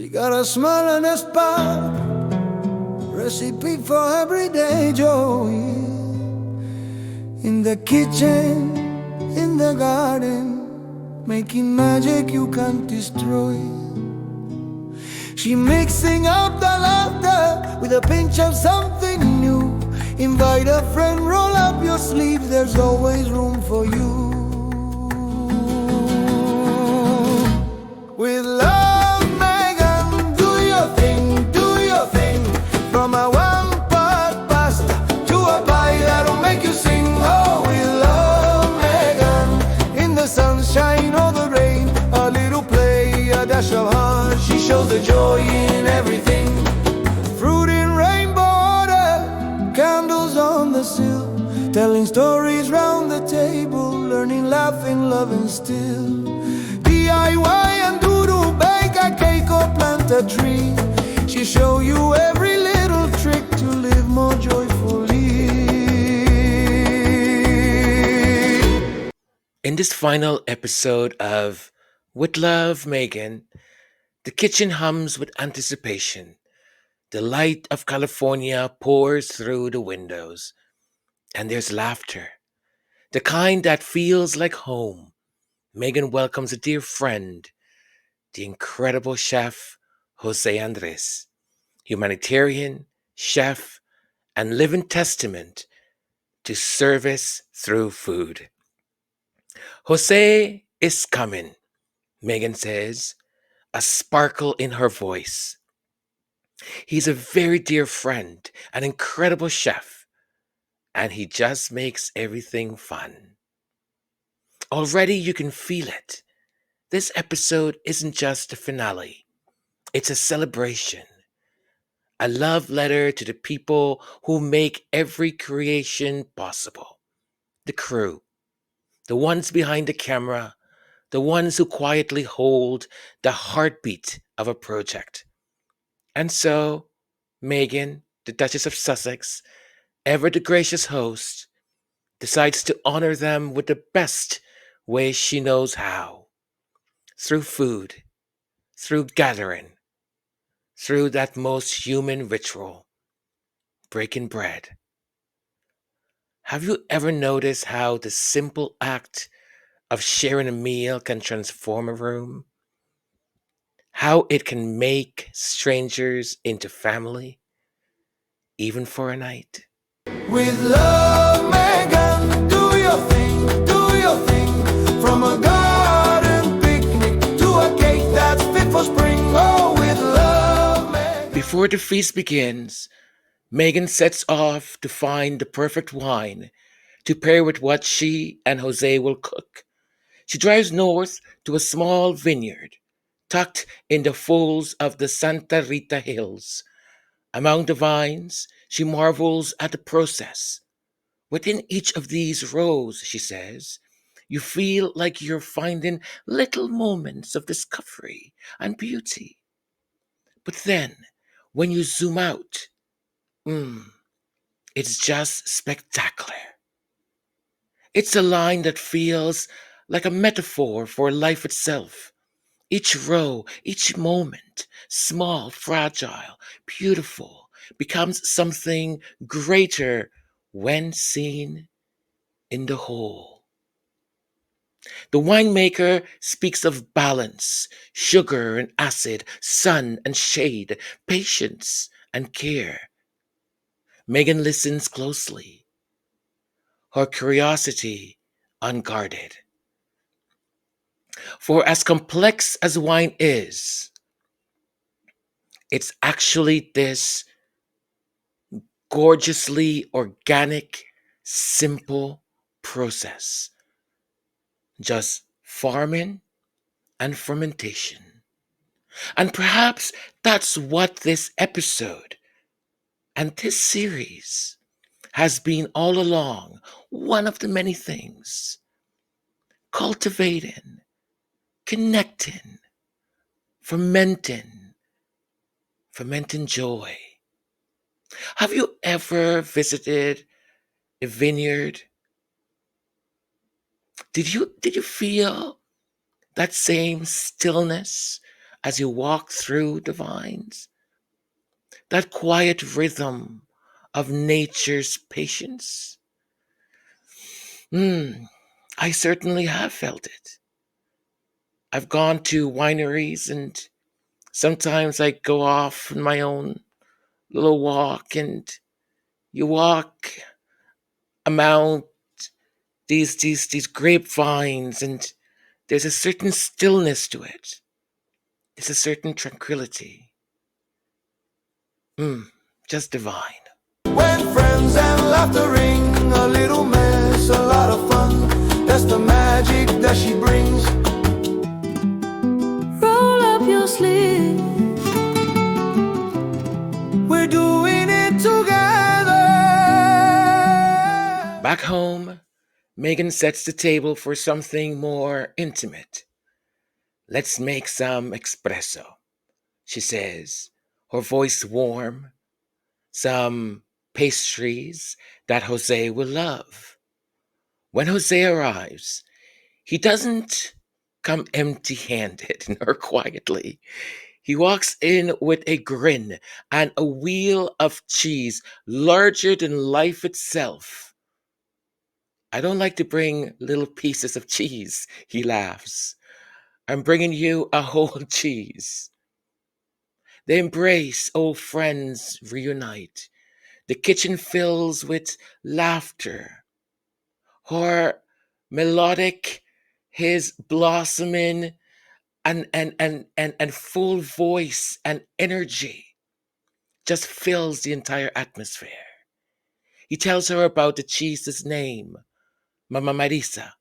She got a smile and a spark, recipe for everyday joy. In the kitchen, in the garden, making magic you can't destroy. She mixing up the laughter with a pinch of something new. Invite a friend, roll up your sleeves, there's always room for you. With love, Meghan, do your thing, do your thing. From a one-pot pasta to a pie that'll make you sing. Oh, with love, Meghan, in the sunshine or the rain, a little play, a dash of heart. She shows the joy in everything. Fruit in rainbow order, candles on the sill, telling stories round the table, learning, laughing, loving still. DIY and doodle, bake a cake or plant a tree. She show you every little trick to live more joyfully. In this final episode of With Love, Meghan, the kitchen hums with anticipation. The light of California pours through the windows, and there's laughter, the kind that feels like home. Meghan welcomes a dear friend, the incredible chef José Andrés, humanitarian, chef, and living testament to service through food. José is coming, Meghan says, a sparkle in her voice. He's a very dear friend, an incredible chef, and he just makes everything fun. Already you can feel it. This episode isn't just a finale, it's a celebration, a love letter to the people who make every creation possible. The crew, the ones behind the camera, the ones who quietly hold the heartbeat of a project. And so, Meghan, the Duchess of Sussex, ever the gracious host, decides to honor them with the best way she knows how. Through food, through gathering, through that most human ritual, breaking bread. Have you ever noticed how the simple act of sharing a meal can transform a room? How it can make strangers into family, even for a night? With love, Meghan, do your thing, do your thing. From a garden picnic to a cake that's fit for spring. Oh, with love, Meghan. Before the feast begins, Meghan sets off to find the perfect wine to pair with what she and Jose will cook. She drives north to a small vineyard tucked in the folds of the Santa Rita Hills. Among the vines, she marvels at the process. Within each of these rows, she says, you feel like you're finding little moments of discovery and beauty. But then, when you zoom out, it's just spectacular. It's a line that feels like a metaphor for life itself. Each row, each moment, small, fragile, beautiful, becomes something greater when seen in the whole. The winemaker speaks of balance, sugar and acid, sun and shade, patience and care. Meghan listens closely, her curiosity unguarded. For as complex as wine is, it's actually this gorgeously organic, simple process. Just farming and fermentation. And perhaps that's what this episode and this series has been all along, one of the many things. Cultivating, connecting, fermenting joy. Have you ever visited a vineyard? Did you feel that same stillness as you walk through the vines. That quiet rhythm of nature's patience. I certainly have felt it. I've gone to wineries and sometimes I go off on my own little walk and you walk among these grapevines and there's a certain stillness to it. There's a certain tranquility. Just divine. When friends and laughter ring, a little mess, a lot of fun. That's the magic that she brings. Roll up your sleeve. We're doing it together. Back home, Meghan sets the table for something more intimate. Let's make some espresso, she says, her voice warm. Some pastries that Jose will love. When Jose arrives, he doesn't come empty handed nor quietly. He walks in with a grin and a wheel of cheese larger than life itself. I don't like to bring little pieces of cheese, he laughs. I'm bringing you a whole cheese. They embrace, old friends reunite. The kitchen fills with laughter. Her melodic, his blossoming and full voice and energy just fills the entire atmosphere. He tells her about the cheese's name, Mama Marisa,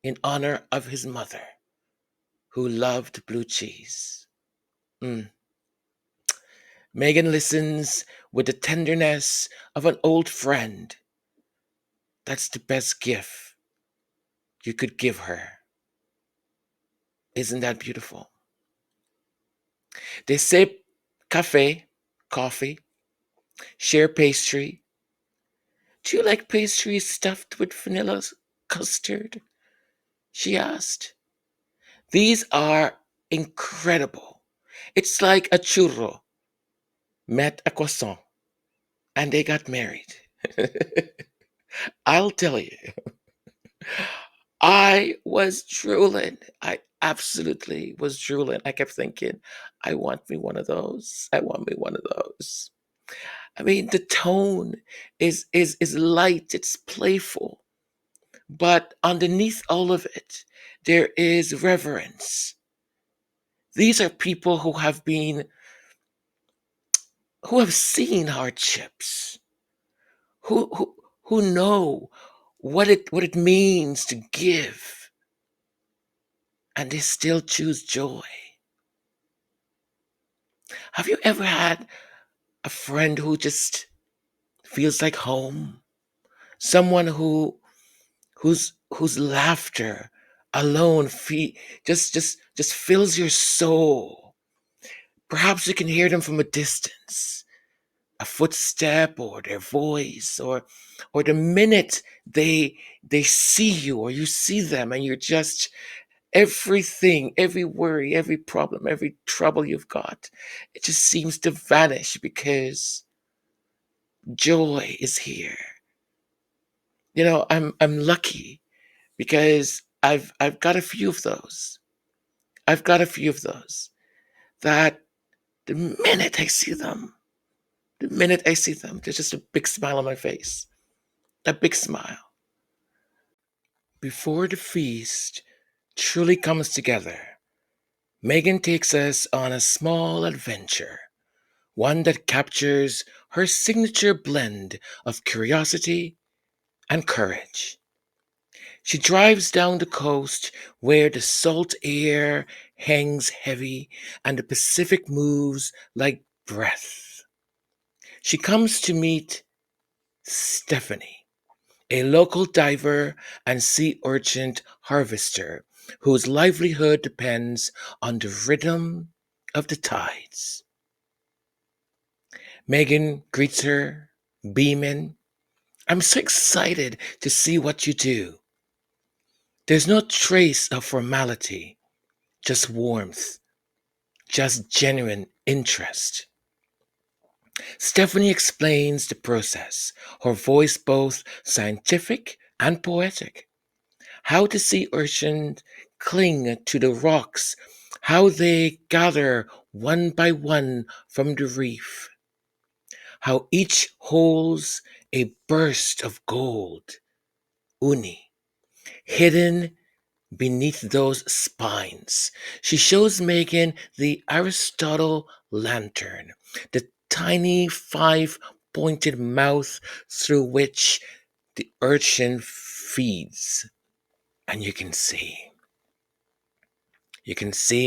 in honor of his mother, who loved blue cheese. Meghan listens with the tenderness of an old friend. That's the best gift you could give her. Isn't that beautiful? They sip coffee, share pastry. Do you like pastry stuffed with vanilla custard? She asked. These are incredible. It's like a churro met a croissant and they got married. I'll tell you, I was drooling. I absolutely was drooling. I kept thinking, I want me one of those. I want me one of those. I mean, the tone is light, it's playful, but underneath all of it, there is reverence. These are people who have seen hardships, who know what it means to give, and they still choose joy. Have you ever had a friend who just feels like home? Someone whose laughter alone just fills your soul. Perhaps you can hear them from a distance, a footstep or their voice or the minute they see you or you see them and you're just everything, every worry, every problem, every trouble you've got, it just seems to vanish because joy is here. You know, I'm lucky because I've got a few of those. I've got a few of those that the minute I see them, there's just a big smile on my face. A big smile. Before the feast truly comes together, Meghan takes us on a small adventure, one that captures her signature blend of curiosity and courage. She drives down the coast where the salt air hangs heavy and the Pacific moves like breath. She comes to meet Stephanie, a local diver and sea urchin harvester whose livelihood depends on the rhythm of the tides. Meghan greets her, beaming. I'm so excited to see what you do. There's no trace of formality, just warmth. just genuine interest. Stephanie explains the process, her voice both scientific and poetic. How the sea urchins cling to the rocks, how they gather one by one from the reef, how each holds a burst of gold, uni, hidden beneath those spines. She shows Megan the Aristotle lantern, the tiny five-pointed mouth through which the urchin feeds. And you can see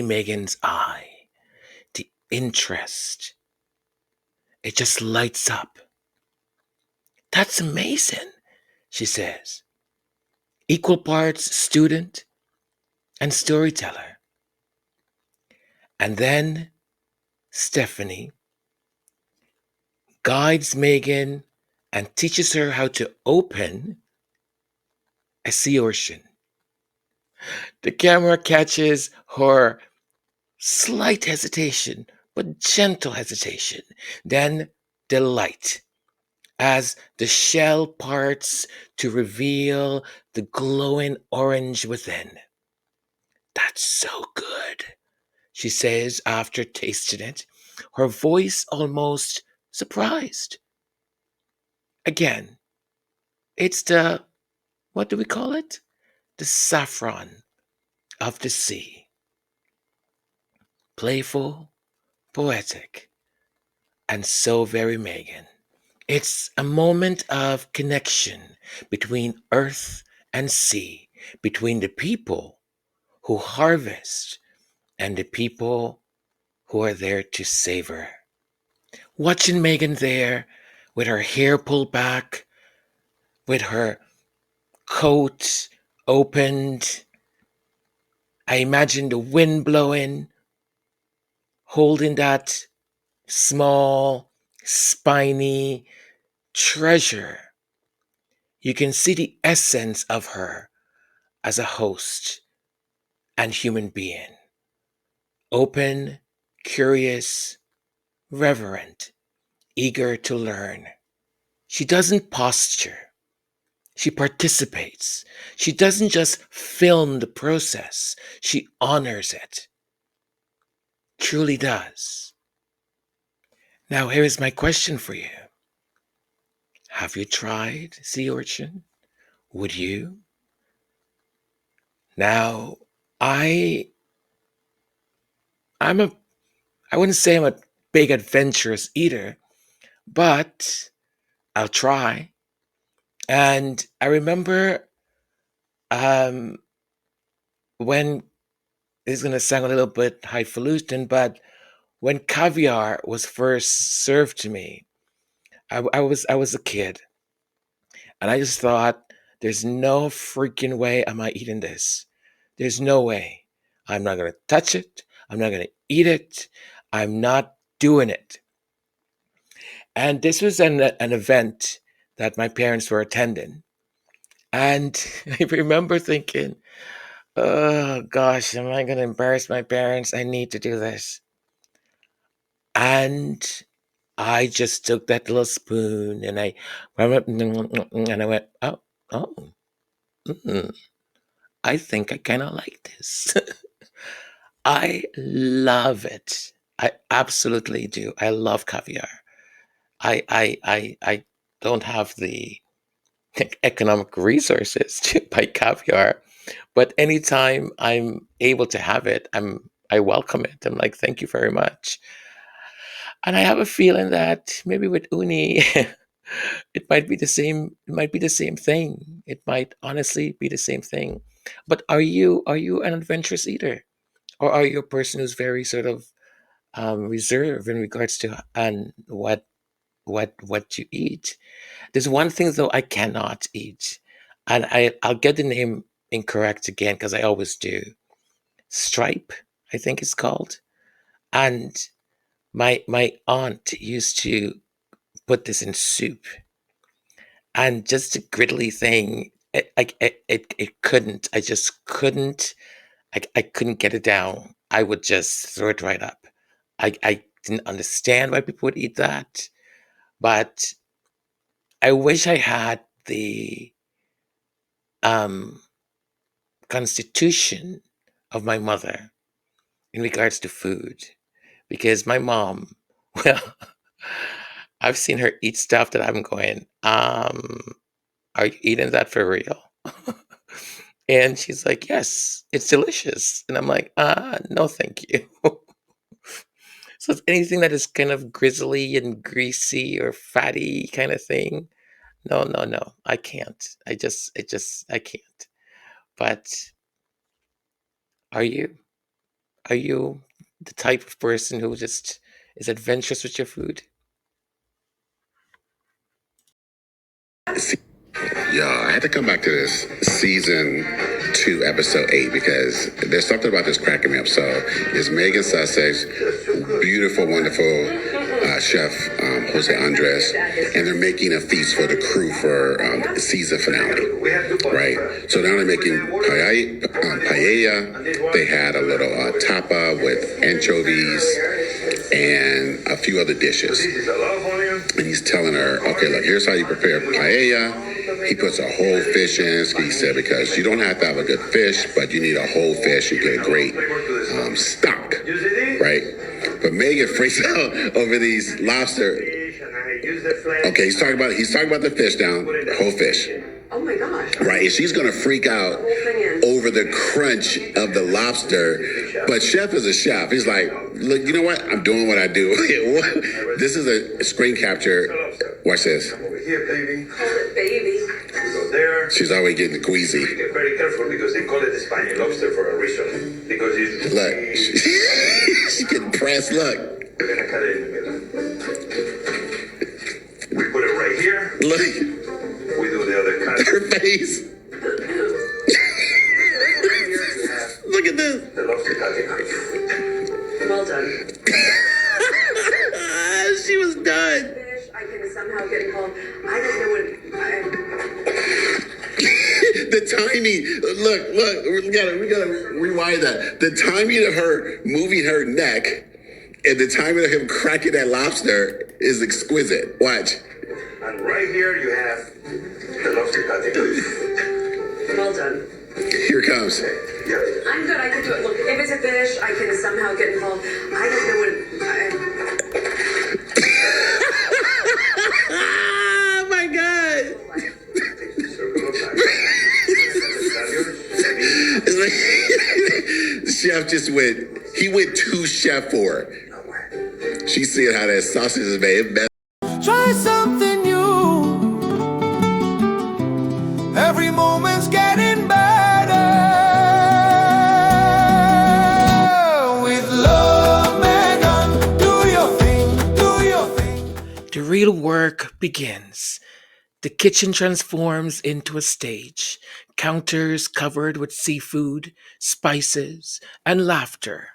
Megan's eye, the interest. It just lights up. That's amazing, she says. Equal parts student and storyteller. And then Stephanie guides Megan and teaches her how to open a sea urchin. The camera catches her slight hesitation, but gentle hesitation, then delight as the shell parts to reveal the glowing orange within. That's so good, she says after tasting it, her voice almost surprised. Again, it's the, what do we call it? The saffron of the sea. Playful, poetic, and so very Megan. It's a moment of connection between earth and sea, between the people who harvest and the people who are there to savor. Watching Megan there with her hair pulled back, with her coat opened, I imagine the wind blowing, holding that small, spiny treasure. You can see the essence of her as a host and human being. Open, curious, reverent, eager to learn. She doesn't posture. She participates. She doesn't just film the process. She honors it. Truly does. Now, here is my question for you. Have you tried sea urchin? Would you? Now, I I'm a I wouldn't say I'm a big adventurous eater, but I'll try. And I remember um when it's gonna sound a little bit highfalutin, but when caviar was first served to me, I was a kid, and I just thought, there's no freaking way am I eating this. There's no way. I'm not gonna touch it. I'm not gonna eat it. I'm not doing it. And this was an event that my parents were attending. And I remember thinking, oh gosh, am I going to embarrass my parents? I need to do this. And I just took that little spoon and I went, and I went, oh, oh, mm, I think I kind of like this. I love it. I absolutely do. I love caviar. I don't have the economic resources to buy caviar, but anytime I'm able to have it, I welcome it. I'm like, thank you very much. And I have a feeling that maybe with uni, it might be the same. It might be the same thing. It might honestly be the same thing. But are you an adventurous eater, or are you a person who's very sort of reserved in regards to and what you eat? There's one thing though I cannot eat, and I'll get the name incorrect again because I always do. Stripe, I think it's called. And my aunt used to put this in soup, and just a griddly thing. It couldn't. I just couldn't. I couldn't get it down. I would just throw it right up. I didn't understand why people would eat that, but I wish I had the um, constitution of my mother in regards to food, because my mom, well, I've seen her eat stuff that I'm going, are you eating that for real? And she's like, yes, it's delicious. And I'm like, no, thank you. So it's anything that is kind of grizzly and greasy or fatty kind of thing. No, no, no. I can't. I can't. But are you? Are you the type of person who just is adventurous with your food? Y'all, I had to come back to this season 2, episode 8, because there's something about this cracking me up. So it's Megan Sussex, beautiful, wonderful chef José Andrés, and they're making a feast for the crew for the season finale, right? So now they're making paella. They had a little tapa with anchovies and a few other dishes. And he's telling her, okay, look, here's how you prepare paella. He puts a whole fish in. He said, because you don't have to have a good fish, but you need a whole fish. You get a great stock, right? But Megan freaks out over these lobster. Okay, he's talking about the fish down, the whole fish. Oh my gosh. Right, and she's gonna freak out over the crunch of the lobster. But chef is a chef. He's like, look, you know what? I'm doing what I do. This is a screen capture. Watch this. Over here, baby. Call it baby. We go there. She's always getting queasy. Be very careful because they call it Spanish lobster for a reason. Because it's... Look, she's getting pressed. Look. We're gonna cut it in the middle. We put it right here. Look. We do the other cut. Her face. Look at this. The lobster cutting. Well done. She was done. I can somehow get involved. I don't know what... The timing. Look. We gotta rewind that. The timing of her moving her neck and the timing of him cracking that lobster is exquisite. Watch. And right here you have the lobster cutting. Well done. Here it comes. Yeah. I'm good. I can do it. Look, if it's a fish, I can somehow get involved. I don't know what... Oh my God. It's like the chef just went too chef for her. She's seeing how that sausage is made. Try something new. Every moment's getting better. With love, Meghan, do your thing, do your thing. The real work begins. The kitchen transforms into a stage, counters covered with seafood, spices, and laughter.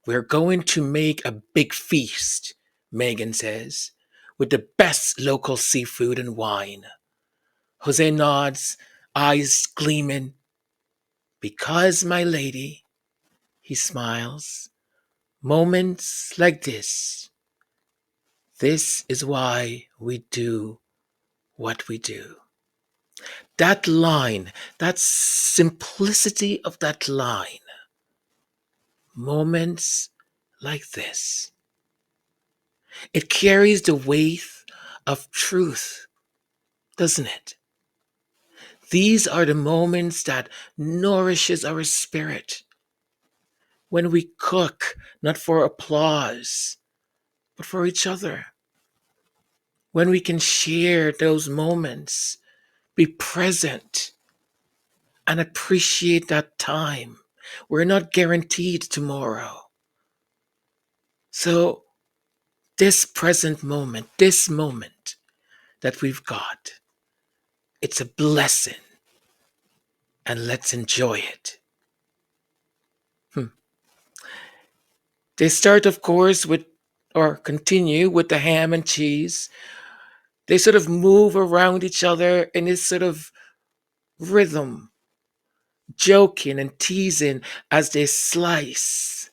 We're going to make a big feast, Megan says, with the best local seafood and wine. Jose nods, eyes gleaming. Because, my lady, he smiles. Moments like this is why we do what we do. That line, that simplicity of that line, moments like this, it carries the weight of truth, doesn't it? These are the moments that nourishes our spirit. When we cook, not for applause, but for each other. When we can share those moments, be present, and appreciate that time. We're not guaranteed tomorrow. So this present moment, this moment that we've got, it's a blessing. And let's enjoy it. They start, of course, continue with the ham and cheese. They sort of move around each other in this sort of rhythm, joking and teasing as they slice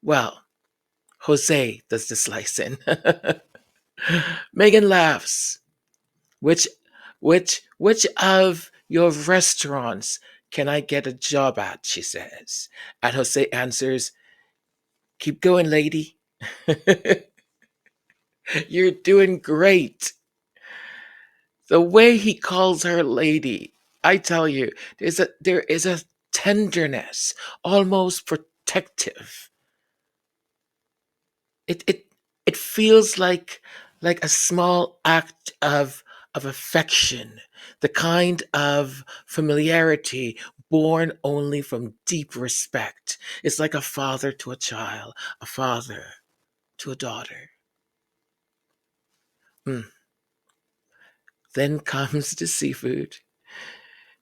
Well, Jose does the slicing. Meghan laughs. Which which of your restaurants can I get a job at? She says. And Jose answers, keep going, lady. You're doing great. The way he calls her lady, I tell you, there is a tenderness, almost protective. It feels like a small act of affection, the kind of familiarity born only from deep respect. It's like a father to a child, a father to a daughter. Mm. Then comes the seafood,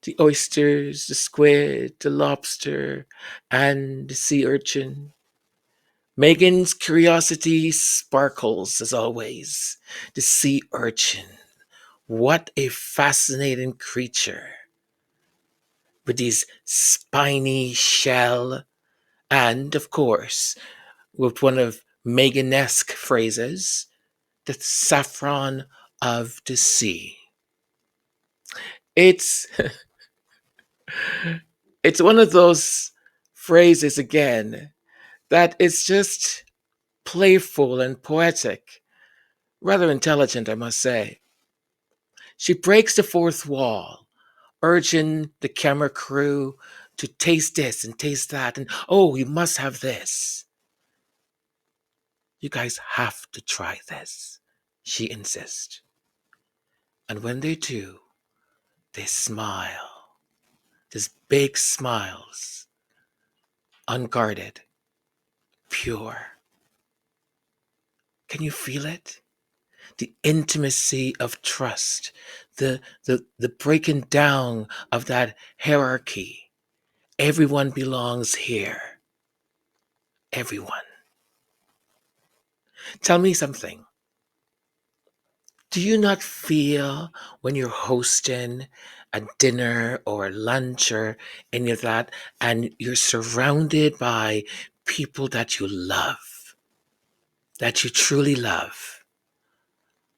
the oysters, the squid, the lobster, and the sea urchin. Megan's curiosity sparkles as always. The sea urchin. What a fascinating creature with these spiny shell and, of course, with one of Megan-esque phrases, the saffron of the sea. It's it's one of those phrases again that is just playful and poetic, rather intelligent, I must say. She breaks the fourth wall, urging the camera crew to taste this and taste that, and oh, you must have this. You guys have to try this, she insists. And when they do, they smile. These big smiles, unguarded, pure. Can you feel it? The intimacy of trust, the breaking down of that hierarchy. Everyone belongs here. Everyone. Tell me something. Do you not feel when you're hosting a dinner or a lunch or any of that, and you're surrounded by people that you love, that you truly love,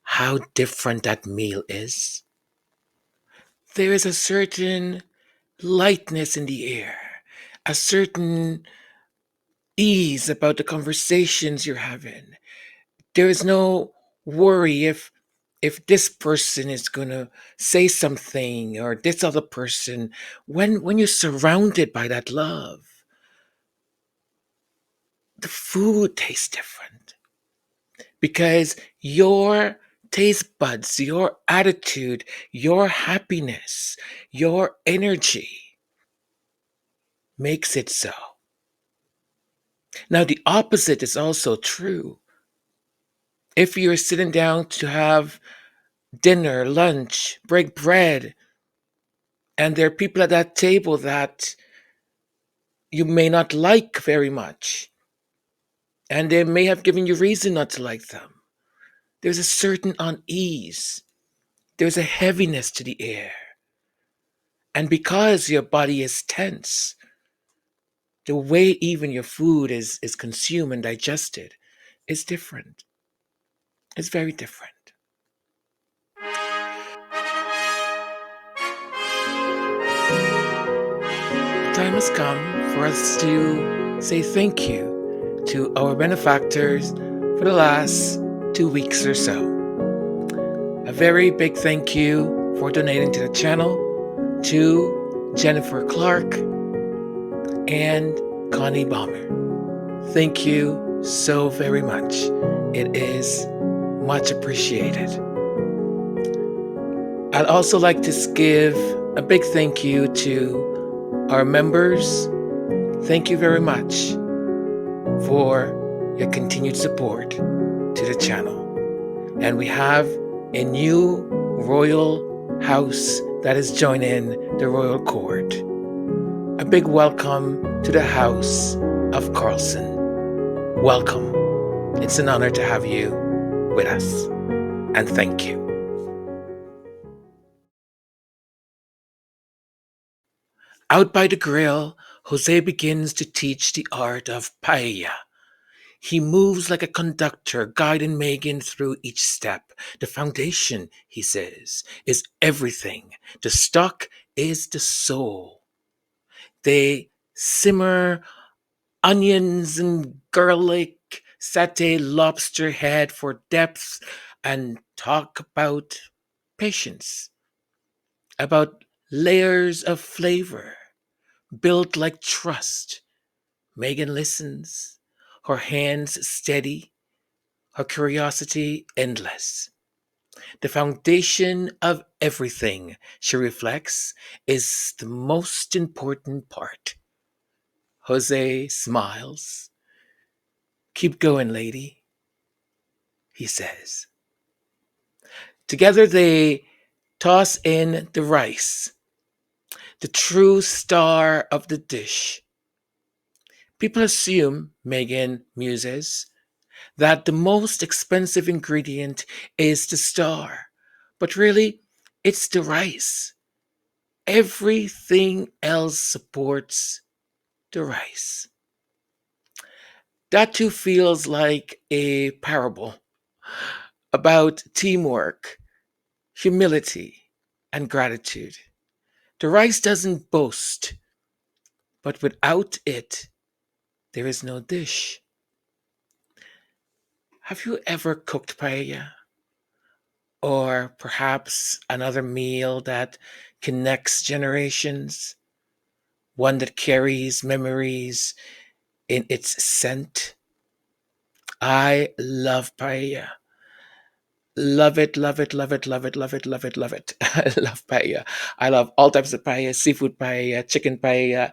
how different that meal is? There is a certain lightness in the air, a certain ease about the conversations you're having. There is no worry if this person is going to say something or this other person. When you're surrounded by that love, the food tastes different because your taste buds, your attitude, your happiness, your energy makes it so. Now the opposite is also true. If you're sitting down to have dinner, lunch, break bread, and there are people at that table that you may not like very much, and they may have given you reason not to like them. There's a certain unease. There's a heaviness to the air. And because your body is tense, the way even your food is consumed and digested is different. It's very different. The time has come for us to say thank you to our benefactors for the last 2 weeks or so. A very big thank you for donating to the channel to Jennifer Clark and Connie Balmer. Thank you so very much. It is much appreciated. I'd also like to give a big thank you to our members. Thank you very much for your continued support to the channel. And we have a new royal house that is joining the royal court. A big welcome to the House of Carlson. Welcome. It's an honor to have you with us. And thank you. Out by the grill, Jose begins to teach the art of paella, He moves like a conductor, guiding Meghan through each step. The foundation, he says, is everything. The stock is the soul. They simmer onions and garlic, satay lobster head for depth, and talk about patience, about layers of flavor built like trust. Meghan listens, her hands steady, her curiosity endless. The foundation of everything, she reflects, is the most important part. Jose smiles. Keep going, lady, he says. Together they toss in the rice, the true star of the dish. People assume, Meghan muses, that the most expensive ingredient is the star, but really, it's the rice. Everything else supports the rice. That too feels like a parable about teamwork, humility, and gratitude. The rice doesn't boast, but without it, there is no dish. Have you ever cooked paella? Or perhaps another meal that connects generations? One that carries memories in its scent? I love paella. Love it, love it, love it, love it, love it, love it, love it. I love paella. I love all types of paella, seafood paella, chicken paella,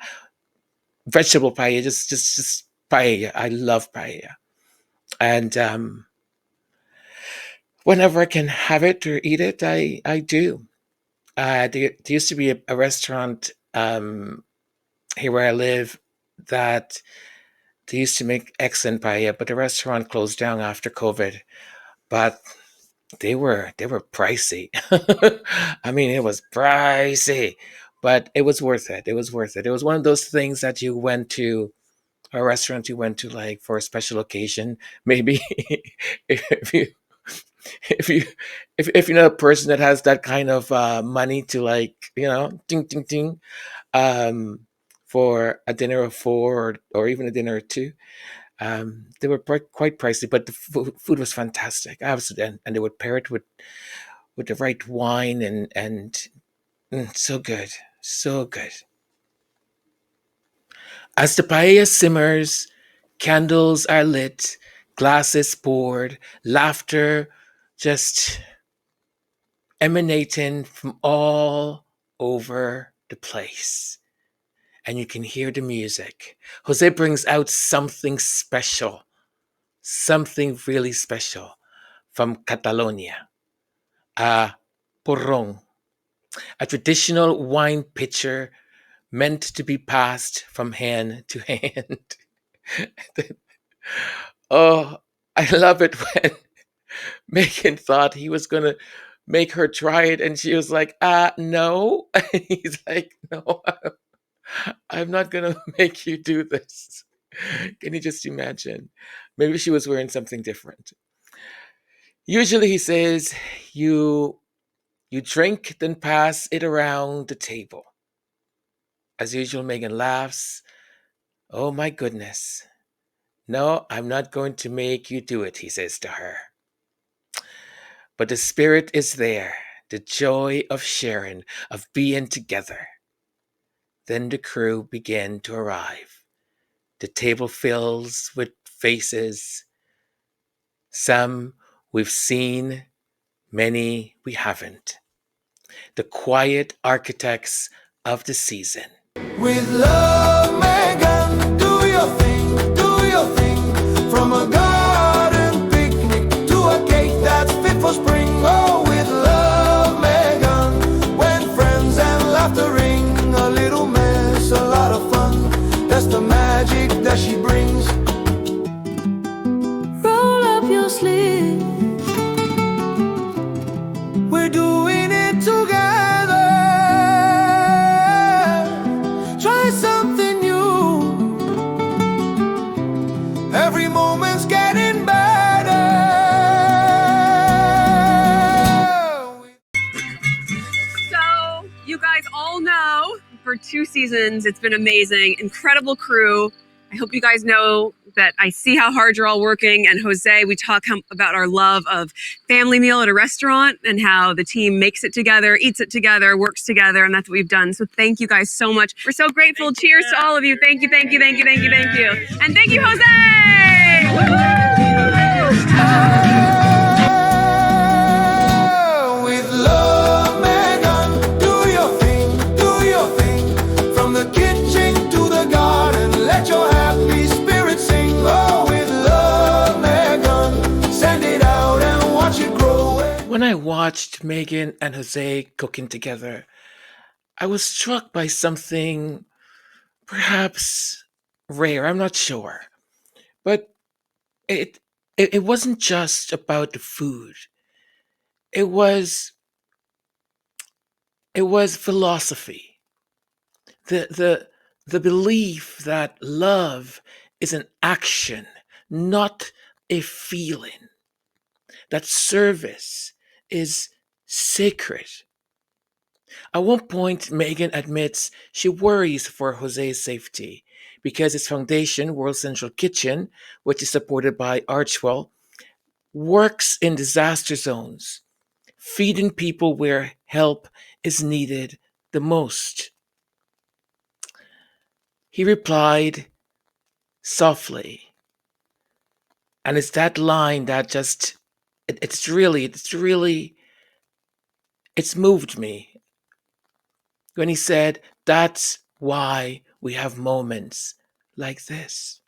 vegetable paella, just paella. I love paella. And whenever I can have it or eat it, I do. There used to be a restaurant here where I live that they used to make excellent paella, but the restaurant closed down after COVID. But they were pricey. I mean, it was pricey, but it was worth it. It was worth it. It was one of those things that you went to a restaurant you went to like for a special occasion. Maybe if you if you if you're not a person that has that kind of money to like ding ding ding um for a dinner of four or even a dinner of two. They were quite pricey, but the food was fantastic, absolutely, and they would pair it with the right wine and so good, so good. As the paella simmers, candles are lit, glasses poured, laughter just emanating from all over the place. And you can hear the music. Jose brings out something really special from Catalonia. A porrón, a traditional wine pitcher meant to be passed from hand to hand. Oh, I love it when Megan thought he was going to make her try it, and she was like, no. And he's like, no, I'm not going to make you do this. Can you just imagine? Maybe she was wearing something different. Usually, he says, you drink, then pass it around the table. As usual, Megan laughs. Oh my goodness. No, I'm not going to make you do it, he says to her. But the spirit is there, the joy of sharing, of being together. Then the crew begin to arrive. The table fills with faces. Some we've seen, many we haven't. The quiet architects of the season. With love, Megan, do your thing. From a garden picnic to a cake that's fit for spring. Oh, with love, Megan, when friends and laughter ring. A little mess, a lot of fun. That's the magic that she brings. Roll up your sleeves. We're doing it together. Try something new. Every moment's you guys all know, for 2 seasons, it's been amazing. Incredible crew. I hope you guys know that I see how hard you're all working. And Jose, we talk about our love of family meal at a restaurant and how the team makes it together, eats it together, works together. And that's what we've done. So thank you guys so much. We're so grateful. Cheers to all of you. Thank you, thank you, thank you, thank you, thank you. And thank you, Jose. With love, Meghan, do your thing. From the kitchen to the garden, let your happy spirit sing. Oh, with love, Meghan, send it out and watch it grow. When I watched Meghan and Jose cooking together, I was struck by something perhaps rare. I'm not sure. But it wasn't just about the food. It was philosophy. The belief that love is an action, not a feeling. That service is sacred. At one point, Meghan admits she worries for Jose's safety because his foundation, World Central Kitchen, which is supported by Archwell, works in disaster zones, feeding people where help is needed the most. He replied softly, and it's that line that just, it's moved me when he said, "That's why we have moments like this."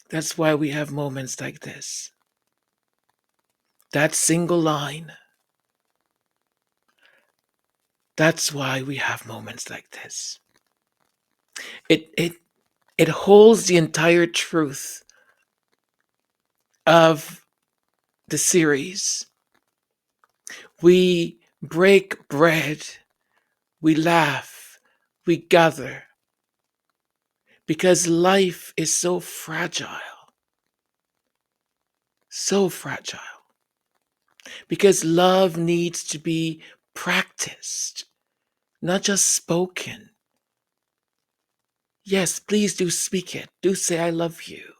That's why we have moments like this. That single line. That's why we have moments like this. It holds the entire truth of the series. We break bread, we laugh, we gather, because life is so fragile. So fragile. Because love needs to be practiced, not just spoken. Yes, please do speak it. Do say, "I love you.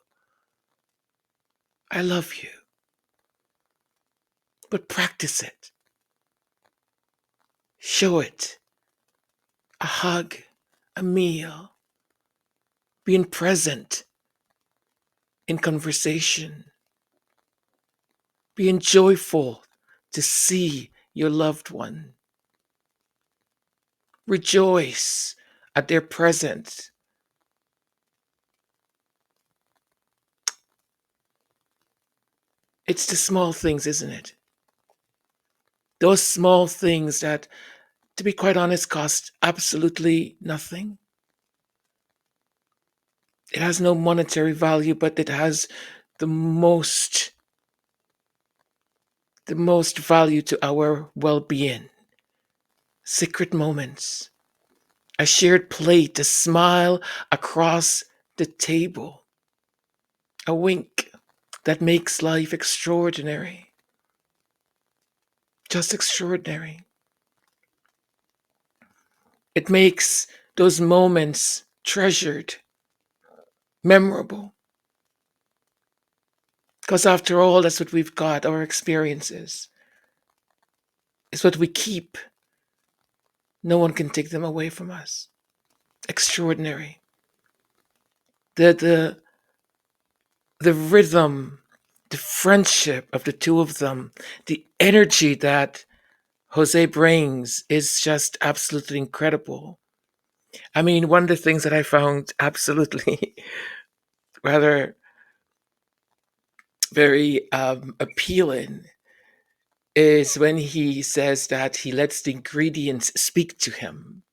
I love you." But practice it. Show it. A hug, a meal, being present in conversation, being joyful to see your loved one. Rejoice at their presence. It's the small things, isn't it? Those small things that, to be quite honest, cost absolutely nothing. It has no monetary value, but it has the most value to our well-being. Secret moments, a shared plate, a smile across the table, a wink that makes life extraordinary. Just extraordinary. It makes those moments treasured, memorable. Because after all, that's what we've got, our experiences. It's what we keep. No one can take them away from us. Extraordinary. The rhythm, the friendship of the two of them, the energy that Jose brings is just absolutely incredible. I mean, one of the things that I found absolutely rather very appealing is when he says that he lets the ingredients speak to him.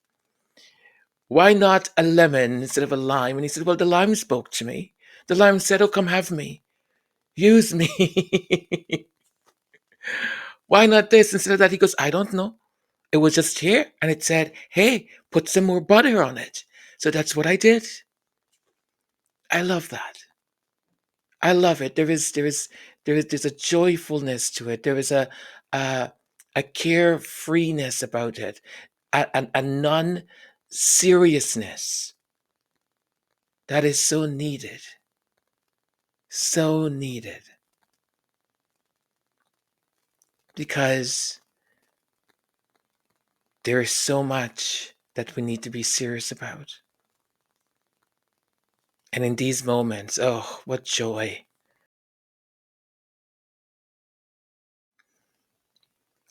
Why not a lemon instead of a lime? And he said, "Well, the lime spoke to me. The lime said, 'Oh, come have me. Use me.' Why not this instead of that?" He goes, "I don't know. It was just here and it said, 'Hey, put some more butter on it.' So that's what I did." I love that. I love it. There's a joyfulness to it. There is a a carefreeness about it, a non-seriousness that is so needed. So needed. Because there is so much that we need to be serious about. And in these moments, oh, what joy.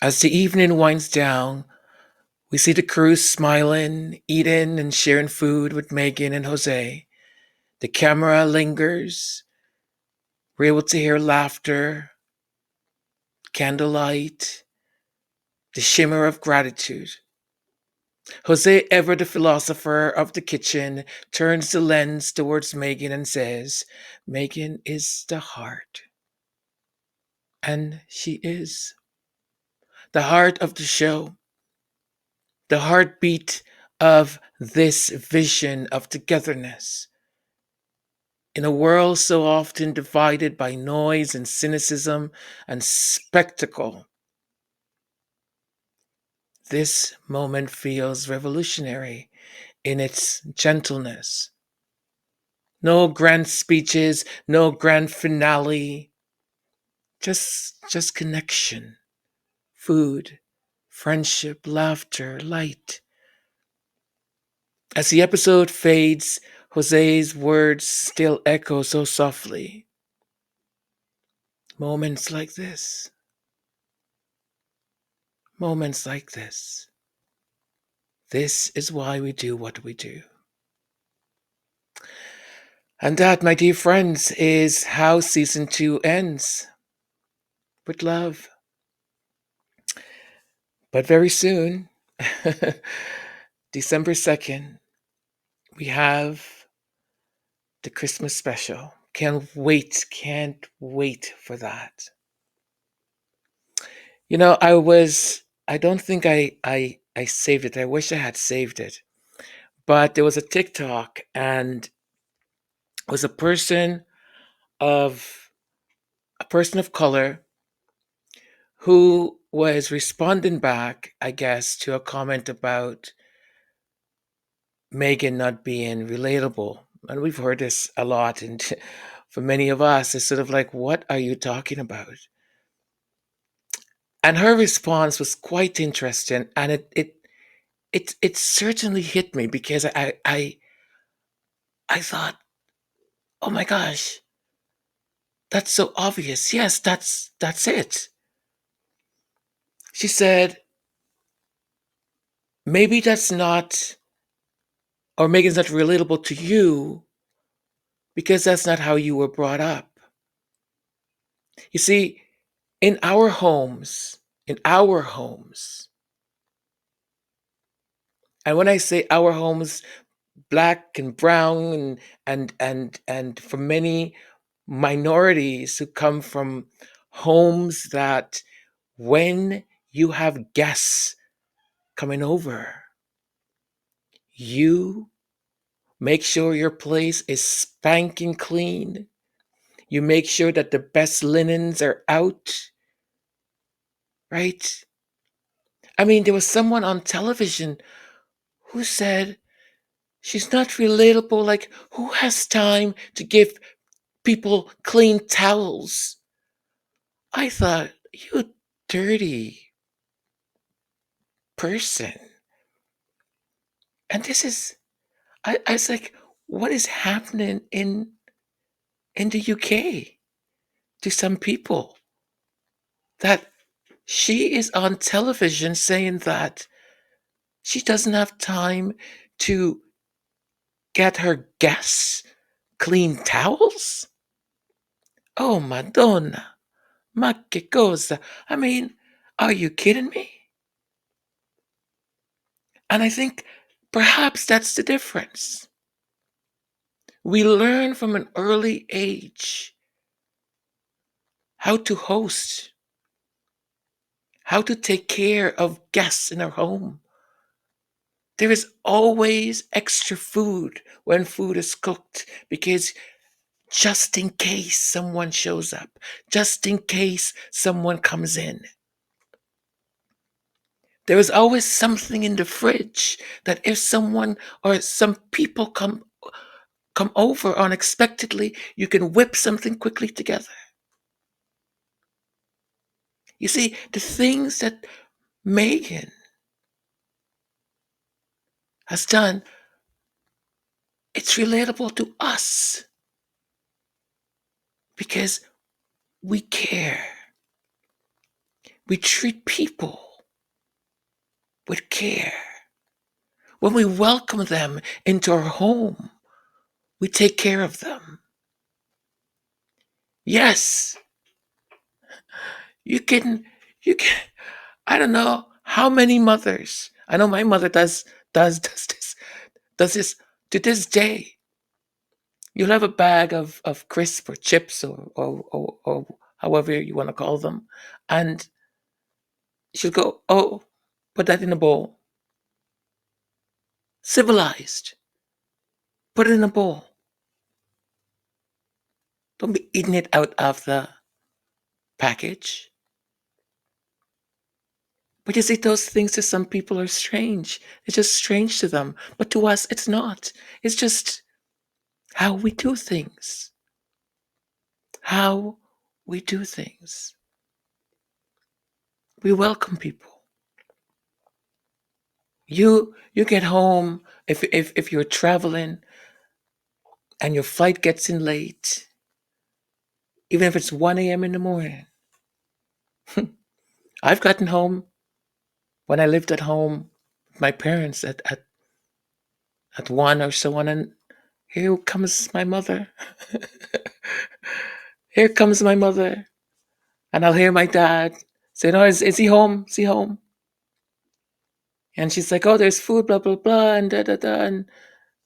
As the evening winds down, we see the crew smiling, eating, and sharing food with Meghan and Jose. The camera lingers. We're able to hear laughter, candlelight, the shimmer of gratitude. Jose, ever the philosopher of the kitchen, turns the lens towards Meghan and says, Meghan is the heart. And she is. The heart of the show. The heartbeat of this vision of togetherness. In a world so often divided by noise and cynicism and spectacle, this moment feels revolutionary in its gentleness. No grand speeches, no grand finale, just connection, food, friendship, laughter, light. As the episode fades, Jose's words still echo so softly. Moments like this. Moments like this. This is why we do what we do. And that, my dear friends, is how season 2 ends. With love. But very soon, December 2nd, we have the Christmas special. Can't wait for that. You know, I don't think I saved it. I wish I had saved it. But there was a TikTok, and it was a person of color who was responding back, I guess, to a comment about Meghan not being relatable. And we've heard this a lot, and for many of us, it's sort of like, what are you talking about? And her response was quite interesting, and it certainly hit me because I thought, oh my gosh, that's so obvious. Yes, that's it. She said, maybe that's not, or Meghan's not relatable to you because that's not how you were brought up. You see, in our homes, and when I say our homes, black and brown and for many minorities who come from homes that when you have guests coming over, you make sure your place is spanking clean. You make sure that the best linens are out, right? I mean, there was someone on television who said she's not relatable. Like, who has time to give people clean towels? I thought, you dirty person. And this is, I was like, what is happening in the UK to some people? That she is on television saying that she doesn't have time to get her guests clean towels? Oh, Madonna. Ma che cosa? I mean, are you kidding me? And I think perhaps that's the difference. We learn from an early age how to host, how to take care of guests in our home. There is always extra food when food is cooked because just in case someone shows up, just in case someone comes in. There is always something in the fridge that if someone or some people come over unexpectedly, you can whip something quickly together. You see, the things that Meghan has done, it's relatable to us because we care. We treat people with care. When we welcome them into our home, we take care of them. Yes, you can, you can, I don't know how many mothers. I know my mother does this to this day. You'll have a bag of crisps or chips or however you want to call them. And she'll go, oh, put that in a bowl. Civilized. Put it in a bowl. Don't be eating it out of the package. But you see, those things to some people are strange. It's just strange to them. But to us, it's not. It's just how we do things. How we do things. We welcome people. You get home if you're traveling and your flight gets in late, even if it's 1 a.m. in the morning. I've gotten home when I lived at home with my parents at 1 or so on, and here comes my mother. Here comes my mother. And I'll hear my dad say, no, is he home? Is he home? And she's like, oh, there's food, blah, blah, blah, and da, da, da,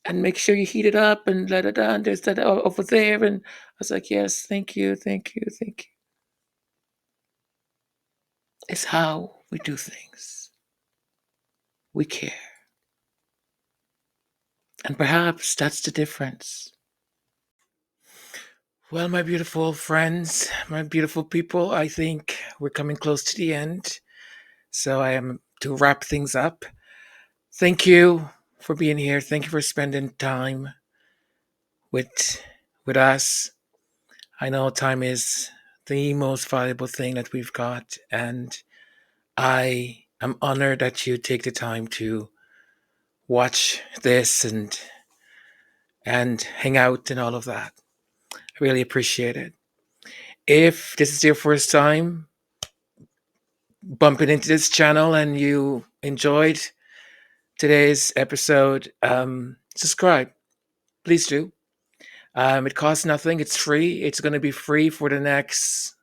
and make sure you heat it up, and da, da, da, and there's that over there. And I was like, yes, thank you, thank you, thank you. It's how we do things. We care. And perhaps that's the difference. Well, my beautiful friends, my beautiful people, I think we're coming close to the end. So I am to wrap things up. Thank you for being here. Thank you for spending time with us. I know time is the most valuable thing that we've got, and I am honored that you take the time to watch this and hang out and all of that. I really appreciate it. If this is your first time bumping into this channel and you enjoyed today's episode, subscribe. Please do. It costs nothing. It's free. It's going to be free for the next,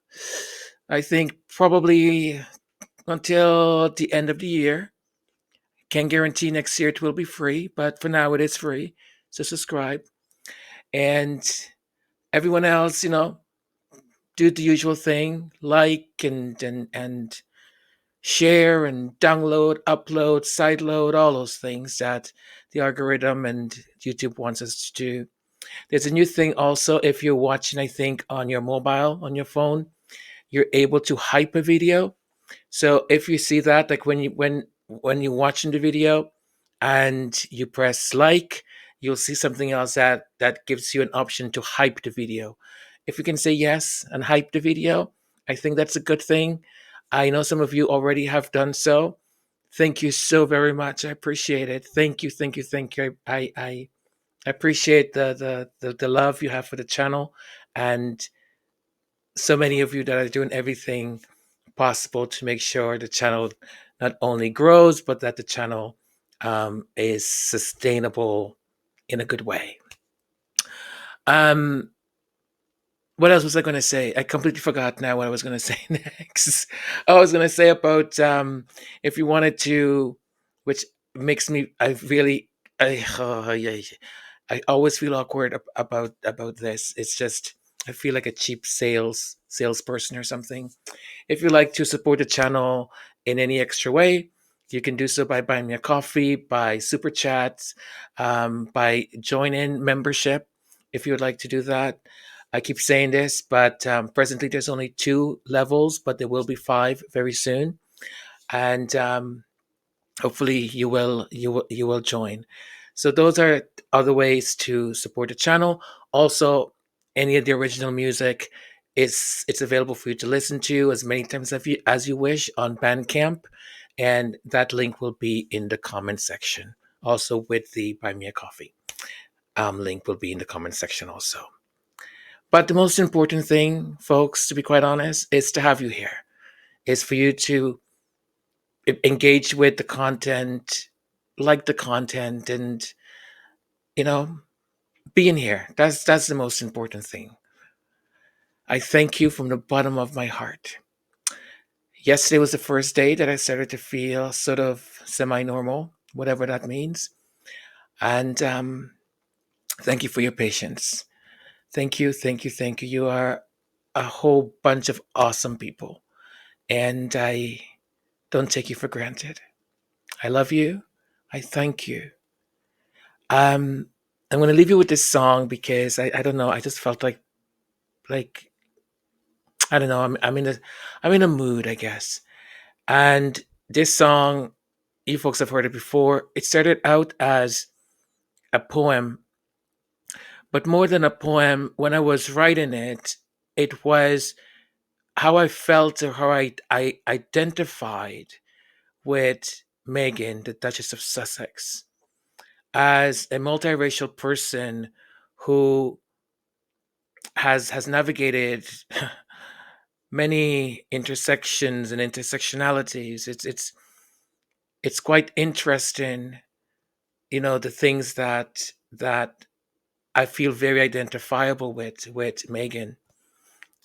I think, probably until the end of the year. Can't guarantee next year it will be free, but for now it is free. So subscribe. And everyone else, do the usual thing, like and share and download, upload, sideload, all those things that the algorithm and YouTube wants us to do. There's a new thing also, if you're watching, I think, on your mobile, on your phone, you're able to hype a video. So if you see that, like when you're watching the video and you press like, you'll see something else that gives you an option to hype the video. If you can say yes and hype the video, I think that's a good thing. I know some of you already have done so. Thank you so very much. I appreciate it. Thank you, thank you, thank you. I appreciate the love you have for the channel, and so many of you that are doing everything possible to make sure the channel not only grows, but that the channel is sustainable in a good way. What else was I going to say? I completely forgot now what I was going to say next. I was going to say about if you wanted to, which makes me, I always feel awkward about this. It's just I feel like a cheap salesperson or something. If you like to support the channel in any extra way, you can do so by buying me a coffee, by super chats, by join-in membership. If you would like to do that, I keep saying this, but presently there's only 2 levels, but there will be 5 very soon. And hopefully you will join. So those are other ways to support the channel. Also, any of the original music it's available for you to listen to as many times as you wish on Bandcamp, and that link will be in the comment section. Also, with the Buy Me a Coffee link will be in the comment section also. But the most important thing, folks, to be quite honest, is to have you here. Is for you to engage with the content, like the content, and being here. That's the most important thing. I thank you from the bottom of my heart. Yesterday was the first day that I started to feel sort of semi-normal, whatever that means. And thank you for your patience. Thank you, thank you, thank you. You are a whole bunch of awesome people, and I don't take you for granted. I love you. I thank you. I'm going to leave you with this song because I don't know. I just felt like I don't know. I'm in a mood, I guess. And this song, you folks have heard it before. It started out as a poem, but more than a poem, when I was writing it, it was how I felt or how I identified with Meghan, the Duchess of Sussex, as a multiracial person who has navigated many intersections and intersectionalities. It's quite interesting, the things that I feel very identifiable with Meghan,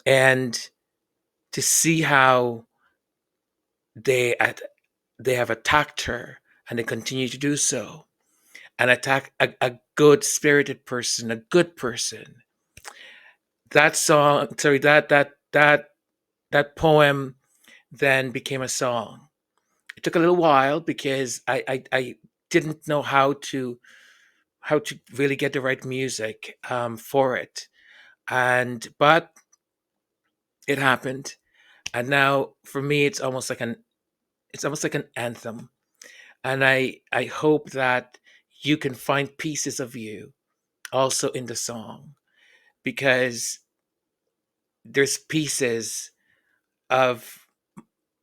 and to see how they have attacked her and they continue to do so, and attack a good spirited person, a good person. That song, sorry, that poem then became a song. It took a little while because I didn't know how to really get the right music for it, but it happened, and now for me it's almost like an anthem, and I hope that you can find pieces of you also in the song, because there's pieces of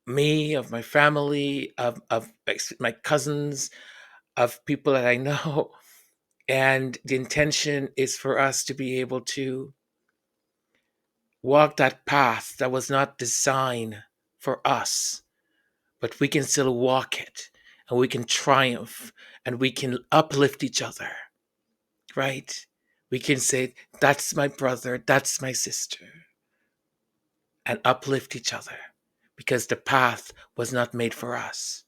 me, of my family, of my cousins, of people that I know. And the intention is for us to be able to walk that path that was not designed for us, but we can still walk it, and we can triumph, and we can uplift each other, right? We can say, that's my brother, that's my sister, and uplift each other, because the path was not made for us.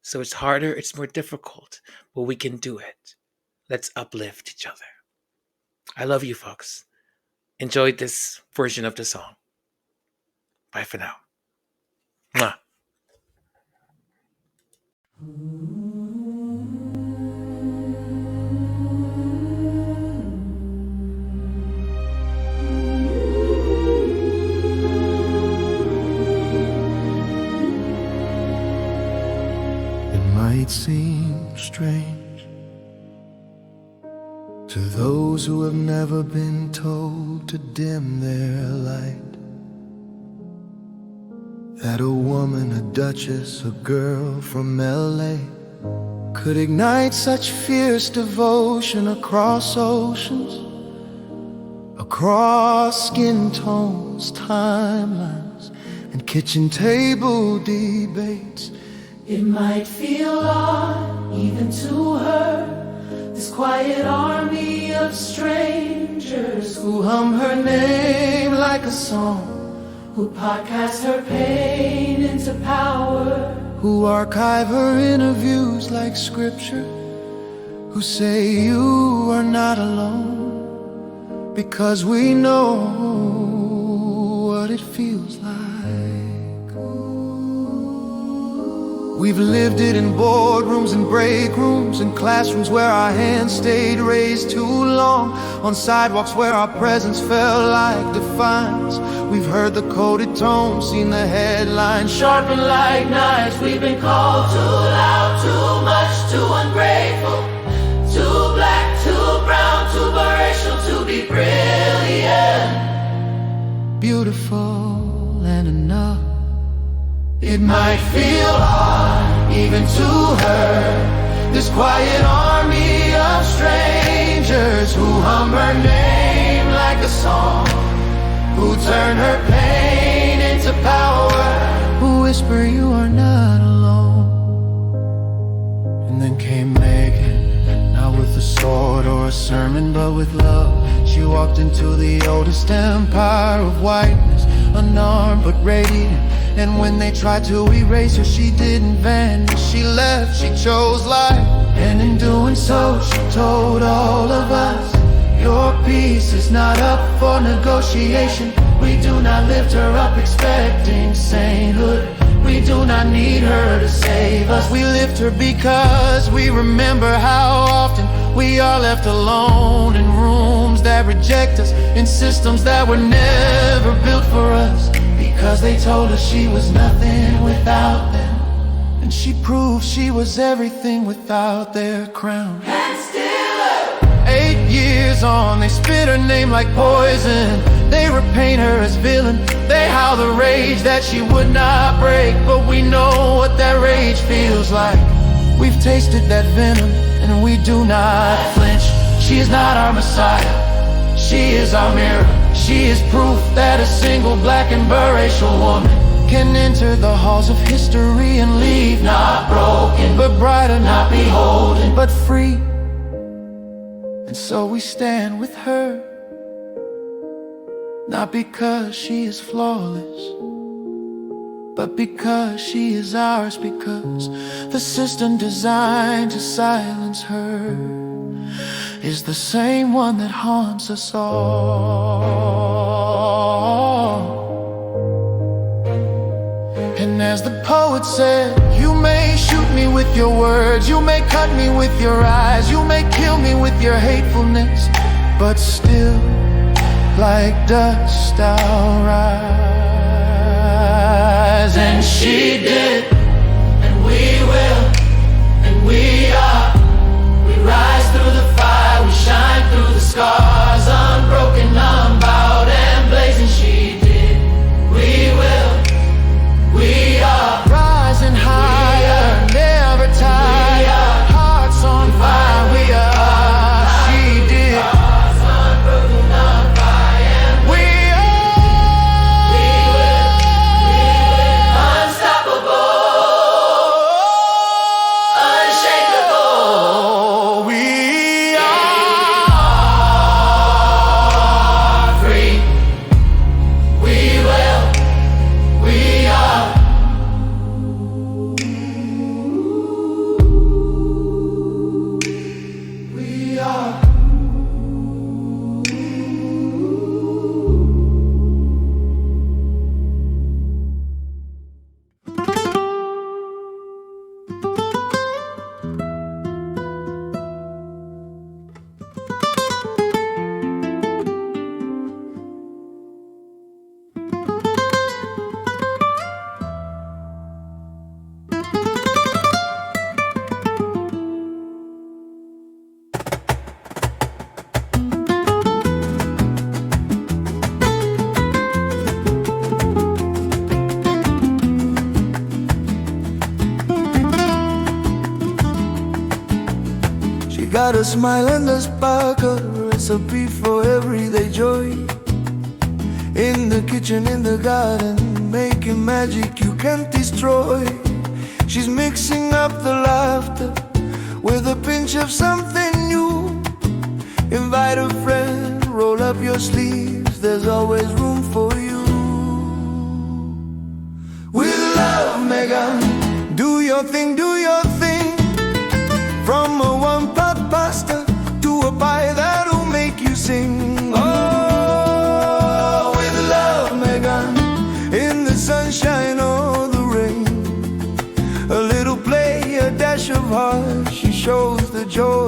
So it's harder, it's more difficult, but we can do it. Let's uplift each other. I love you, folks. Enjoy this version of the song. Bye for now. Mwah. It might seem strange to those who have never been told to dim their light, that a woman, a duchess, a girl from LA could ignite such fierce devotion across oceans, across skin tones, timelines, and kitchen table debates. It might feel odd, even to her, this quiet army of strangers who hum her name like a song, who podcast her pain into power, who archive her interviews like scripture, who say you are not alone, because we know what it feels like. We've lived it in boardrooms and break rooms, in classrooms where our hands stayed raised too long, on sidewalks where our presence felt like defiance. We've heard the coded tones, seen the headlines sharpened like knives. We've been called too loud, too beautiful and enough. It might feel odd even to her, this quiet army of strangers who hum her name like a song, who turn her pain into power, who whisper you are not alone. And then came Meghan, not with a sword or a sermon, but with love. She walked into the oldest empire of whiteness, unarmed but radiant. And when they tried to erase her, she didn't vanish. She left, she chose life, and in doing so, she told all of us, your peace is not up for negotiation. We do not lift her up expecting sainthood. We do not need her to save us. We lift her because we remember how often we are left alone in rooms that reject us, in systems that were never built for us, because they told us she was nothing without them. And she proved she was everything without their crown. 8 years on, they spit her name like poison. They repaint her as villain. They howl the rage that she would not break. But we know what that rage feels like. We've tasted that venom and we do not flinch. She is not our Messiah, she is our mirror. She is proof that a single black and biracial woman can enter the halls of history and leave not broken, but brighter, not beholden, but free. And so we stand with her, not because she is flawless, but because she is ours, because the system designed to silence her is the same one that haunts us all. And as the poet said, you may shoot me with your words, you may cut me with your eyes, you may kill me with your hatefulness, but still, like dust I'll rise. And she did, and we will, and we are. We rise through the fire, we shine through the scars, unbroken, unbowed, and blazing. She did, we will, we are. Rising higher, never tired, hearts on fire, we are. She did. Got a smile and a sparkle, a recipe for everyday joy. In the kitchen, in the garden, making magic you can't destroy. She's mixing up the laughter with a pinch of something new. Invite a friend, roll up your sleeves, there's always room for you. With love, Meghan, do your thing, do your thing. From a one-pot pasta to a pie that'll make you sing. Oh, with love, Meghan, in the sunshine or the rain. A little play, a dash of heart, she shows the joy